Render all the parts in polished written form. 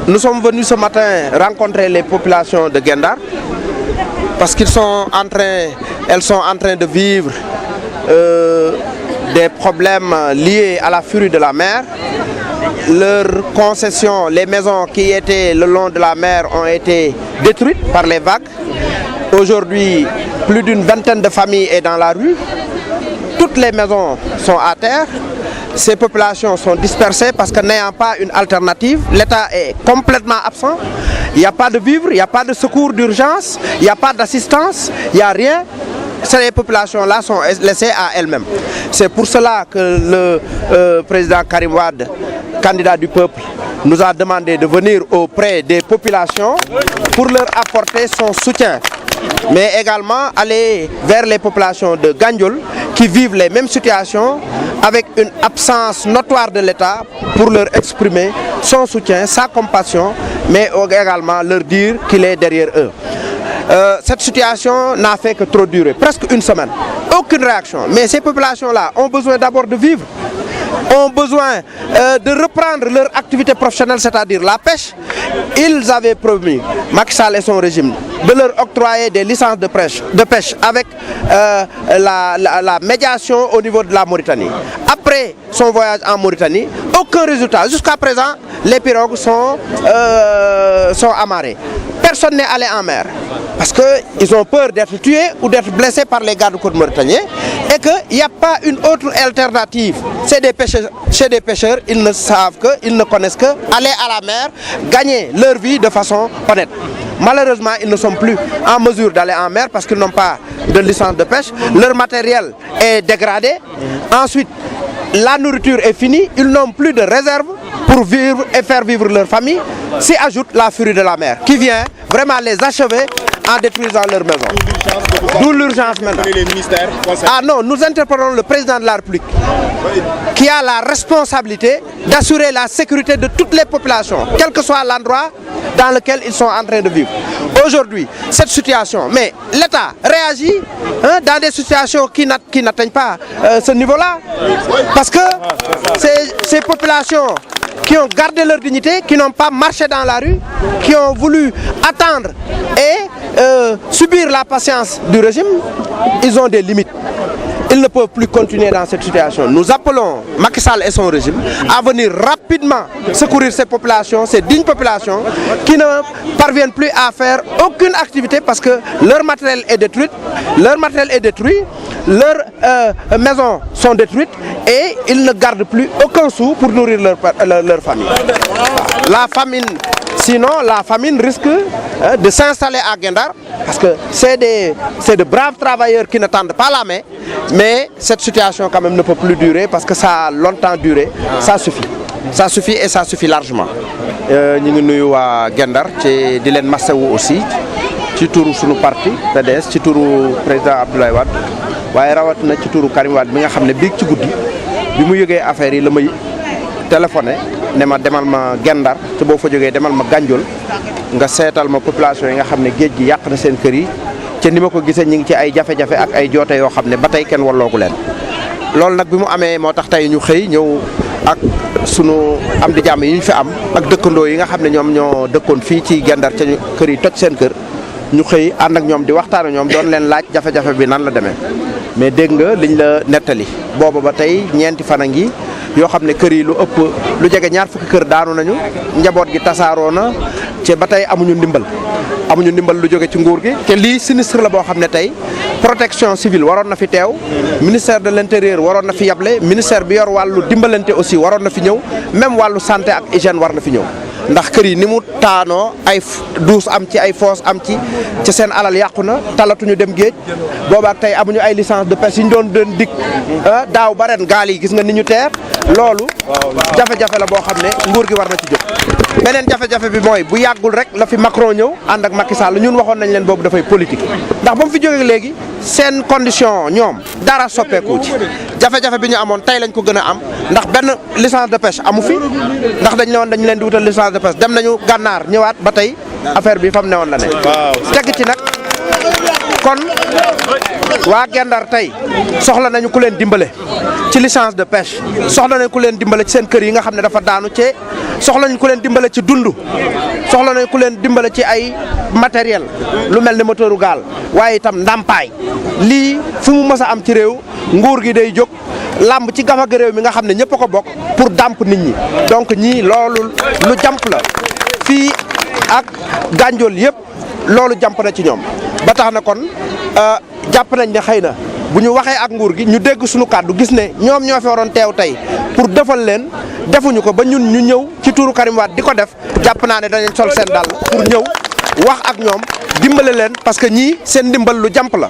nous sommes venus ce matin rencontrer les populations de Guet-Ndar parce elles sont en train de vivre des problèmes liés à la furie de la mer. Leurs concessions, les maisons qui étaient le long de la mer ont été détruites par les vagues. Aujourd'hui, plus d'une vingtaine de familles sont dans la rue. Toutes les maisons sont à terre. Ces populations sont dispersées parce que n'ayant pas une alternative, l'État est complètement absent. Il n'y a pas de vivres, il n'y a pas de secours d'urgence, il n'y a pas d'assistance, il n'y a rien. Ces populations-là sont laissées à elles-mêmes. C'est pour cela que le président Karim Wade, candidat du peuple, nous a demandé de venir auprès des populations pour leur apporter son soutien. Mais également aller vers les populations de Gandiol qui vivent les mêmes situations avec une absence notoire de l'État pour leur exprimer son soutien, sa compassion, mais également leur dire qu'il est derrière eux. Cette situation n'a fait que trop durer, presque une semaine. Aucune réaction. Mais ces populations-là ont besoin d'abord de vivre, ont besoin de reprendre leur activité professionnelle, c'est-à-dire la pêche. Ils avaient promis, Macky Sall et son régime, de leur octroyer des licences de pêche avec la médiation au niveau de la Mauritanie. Après son voyage en Mauritanie, aucun résultat. Jusqu'à présent, les pirogues sont amarrées. Personne n'est allé en mer parce qu'ils ont peur d'être tués ou d'être blessés par les gardes-côtes mauritaniens et qu'il n'y a pas une autre alternative. C'est des pêcheurs, chez des pêcheurs, ils ne savent que, ils ne connaissent que aller à la mer, gagner leur vie de façon honnête. Malheureusement, ils ne sont plus en mesure d'aller en mer parce qu'ils n'ont pas de licence de pêche. Leur matériel est dégradé. Ensuite, la nourriture est finie. Ils n'ont plus de réserve pour vivre et faire vivre leur famille. S'y ajoute la furie de la mer qui vient vraiment les achever en détruisant leur maison. D'où l'urgence maintenant. Ah non, nous interpellons le président de la République qui a la responsabilité d'assurer la sécurité de toutes les populations, quel que soit l'endroit dans lequel ils sont en train de vivre. Aujourd'hui, cette situation, mais l'État réagit dans des situations qui n'atteignent pas ce niveau-là. Parce que ces populations qui ont gardé leur dignité, qui n'ont pas marché dans la rue, qui ont voulu attendre et subir la patience du régime, ils ont des limites. Ils ne peuvent plus continuer dans cette situation. Nous appelons Macky Sall et son régime à venir rapidement secourir ces populations, ces dignes populations qui ne parviennent plus à faire aucune activité parce que leur matériel est détruit, leurs maisons sont détruites et ils ne gardent plus aucun sou pour nourrir leur famille. La famine, sinon la famine risque de s'installer à Guet-Ndar parce que c'est de braves travailleurs qui ne tendent pas la main, mais cette situation quand même ne peut plus durer parce que ça a longtemps duré, ça suffit. Ça suffit et ça suffit largement. Ñu ngi nuyu waa Guet-Ndar ci di leen masawu aussi ci turu sunu parti PDS ci turu président Abdoulaye Wade waaye rawatina ci turu Karim Wade mi nga xam ne biig ci guddi bi mu yëgee affaire yi la may téléphoné ne ma demal ma Guet-Ndar te boo fa jógee demal ma Gandiol nga seetal ma population yi nga xam ne géej gi yàq na seen kër yi te ni ma ko gisee ñu ngi ci ay jafe-jafe ak ay joote yoo xam ne ba tey kenn walloogu leen. loolu nag bi mu amee moo tax tey ñu xëy ñëw ak sunu am di jàmm yi ñu fi am ak dëkkandoo yi nga xam ne ñoom ñoo dëkkoon fii ci Guet-Ndar ca kër yi toj seen kër ñu xëy ànd ak ñoom di waxtaan ak ñoom doon leen laaj jafe-jafe bi nan la demee. mais dégg nga liñ la nettali booba ba tey ñeenti fan a ngi yoo xam ne kër yi lu ëpp lu jege ñaar fukki kër daanu nañu njaboot gi tasaaroo na ci ba tey amuñu ndimbal lu jóge ci nguur gi te lii sinistre la boo xam ne tey protection civile waroon na fi teew ministère de l'intérieur waroon na fi yable ministère bi yor wàllu dimbalante aussi waroon na fi ñëw même wàllu santé ak hygiène war na fi ñëw ndax kër yi ni mu taanoo ay douche am ci ay fosse am ci seen alal yàqu na talatuñu dem géej boobaak tey amuñu ay licence de pêche yi ñu doon dik daaw ba ren gaal yi gis nga ni ñu teer loolu jafe-jafe la boo xam ne nguur gi war na ci jóg. beneen jafe-jafe bi mooy bu yàggul rek la fi Macron ñëw ànd ak Macky Sall ñun waxoon nañ leen boobu dafay politique ndax ba mu fi jógee léegi seen condition ñoom dara soppeeku ci jafe-jafe bi ñu amoon tey lañ ko gën a am ndax benn licence de pêche amu fi ndax dañ ne woon dañu leen di wutal licence de pêche dem nañu gànnaar ñëwaat ba tey affaire bi fa mu ne woon la ne teg ci nag kon waa Gendar tey soxla nañu ku leen dimbale ci licence de pêche soxla nañu ku leen dimbale ci seen kër yi nga xam ne dafa daanu cee soxla nañu ku leen dimbale ci dund soxla nañu ku leen dimbale ci ay matériel lu mel ni moteuru gaal waaye itam ndàmpaay lii fu mu mës a am ci réew nguur gi day jóg làmb ci gafaga réew mi nga xam ne ñëpp a ko bokk pour dàmp nit ñi donc ñii loolu lu jàmp la fii ak Gandiol yëpp loolu jàmp na ci ñoom ba tax na kon jàpp nañ ne xëy na bu ñu waxee ak nguur gi ñu dégg suñu kàddu gis ne ñoom ñoo fi waroon teew tey pour defal leen defuñu ko ba ñun ñu ñëw ci tuuru Karim Wade di ko def jàpp naa ne danañ sol seen dàll pour ñëw wax ak ñoom dimbale leen parce que ñii seen ndimbal lu jàmp la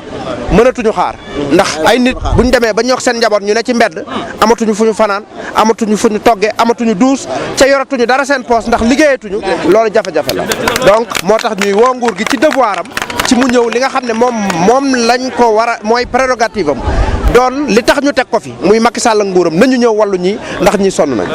mënatuñu xaar ndax ay nit bu ñu demee ba ñoog seen njaboot ñu ne ci mbedd amatuñu fu ñu fanaan amatuñu fu ñu toggee amatuñu duus ca yoratuñu dara seen poos ndax liggéeyatuñu loolu jafe-jafe la donc moo tax ñuy woo nguur gi ci devoir am ci mu ñëw li nga xam ne moom lañ ko war a mooy prérogative am doon li tax ñu teg ko fi muy Macky Sall ak nguuram nañu ñëw wàllu ñi ndax ñi sonn nañ